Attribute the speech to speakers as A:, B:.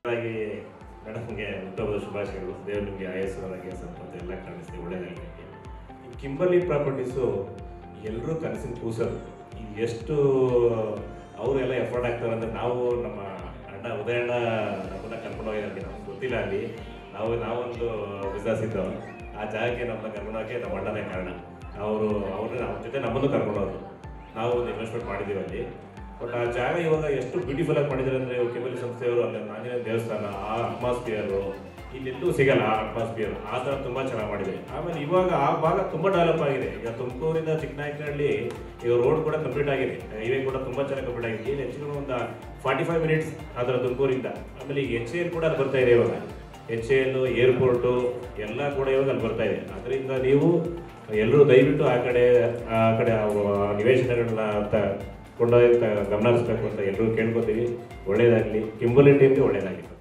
A: ಹಾಗಾಗಿ ಮೇಡಮ್ಗೆ ಹುಟ್ಟುಹಬ್ಬದ ಶುಭಾಶಯಗಳು. ದೇವರು ನಿಮಗೆ ಆಯಸ್ಸರಾಗಿ ಸಂಪತ್ತು ಎಲ್ಲ ಕಾಣಿಸ್ತೀವಿ, ಒಳ್ಳೆಯದಾಗಲಿ. ಈ ಕಿಂಬರ್ಲಿ ಪ್ರಾಪರ್ಟೀಸು ಎಲ್ಲರೂ ಕನಸಿನ ಕೂಸರು. ಈಗ ಎಷ್ಟು ಅವರೆಲ್ಲ ಎಫರ್ಟ್ ಆಗ್ತಾರೆ ಅಂದರೆ, ನಾವು ನಮ್ಮ ಅಣ್ಣ ಉದಯಣ್ಣ ನಮ್ಮನ್ನ ಕರ್ಕೊಂಡು ಹೋಗಿದ್ದಾರೆ, ನಮ್ಗೆ ಗೊತ್ತಿಲ್ಲ. ಅಲ್ಲಿ ನಾವೊಂದು ಬಿಸ್ನೆಸ್ ಇದ್ದು ಆ ಜಾಗಕ್ಕೆ ನಮ್ಮನ್ನ ಕರ್ಕೊಂಡೋಗಿ ನಮ್ಮ ಅಣ್ಣನೇ ಕಾರಣ. ಅವ್ರ ಜೊತೆ ನಮ್ಮನ್ನು ಕರ್ಕೊಂಡು ಹೋದ್ರು. ನಾವು ಒಂದು ಇನ್ವೆಸ್ಟ್ಮೆಂಟ್ ಮಾಡಿದ್ದೀವಿ ಅಲ್ಲಿ. ಬಟ್ ಆ ಜಾಗ ಇವಾಗ ಎಷ್ಟು ಬ್ಯೂಟಿಫುಲ್ ಆಗಿ ಮಾಡಿದ್ದಾರೆ ಅಂದರೆ, ಕಿಂಬರ್ಲಿ ಸಂಸ್ಥೆಯವರು ಅಲ್ಲಿ ಆಂಜನೇಯ ದೇವಸ್ಥಾನ, ಆ ಅಟ್ಮಾಸ್ಫಿಯರು ಇಲ್ಲೆಲ್ಲೂ ಸಿಗಲ್ಲ. ಆ ಅಟ್ಮಾಸ್ಫಿಯರ್ ಆ ಥರ ತುಂಬ ಚೆನ್ನಾಗಿ ಮಾಡಿದೆ. ಆಮೇಲೆ ಇವಾಗ ಆ ಭಾಗ ತುಂಬ ಡೆವಲಪ್ ಆಗಿದೆ. ಈಗ ತುಮಕೂರಿಂದ ಚಿಕ್ಕನಾಯಕನಹಳ್ಳಿ ಈಗ ರೋಡ್ ಕೂಡ ಕಂಪ್ಲೀಟ್ ಆಗಿದೆ, ಹೈವೇ ಕೂಡ ತುಂಬ ಚೆನ್ನಾಗಿ ಕಂಪ್ಲೀಟ್ ಆಗಿದೆ. ಏನು ಹೆಚ್ಚು ಒಂದು 45 ಮಿನಿಟ್ಸ್ ಅದರ ತುಮಕೂರಿಂದ. ಆಮೇಲೆ ಈಗ HAL ಕೂಡ ಅಲ್ಲಿ ಬರ್ತಾ ಇದೆ. ಇವಾಗ HAL ಏರ್ಪೋರ್ಟು ಎಲ್ಲ ಕೂಡ ಇವಾಗ ಅಲ್ಲಿ ಬರ್ತಾ ಇದೆ. ಅದರಿಂದ ನೀವು ಎಲ್ಲರೂ ದಯವಿಟ್ಟು ಆ ಕಡೆ ನಿವೇಶನಗಳನ್ನ ಕೊಂಡೊಯ್ಯ ಗಮನ ಹರಿಸ್ಬೇಕು ಅಂತ ಎಲ್ಲರೂ ಕೇಳ್ಕೊತೀವಿ. ಒಳ್ಳೆಯದಾಗಲಿ, ಕಿಂಬರ್ಲಿ ಟೀಮ್ಗೆ ಒಳ್ಳೆಯದಾಗಿತ್ತು.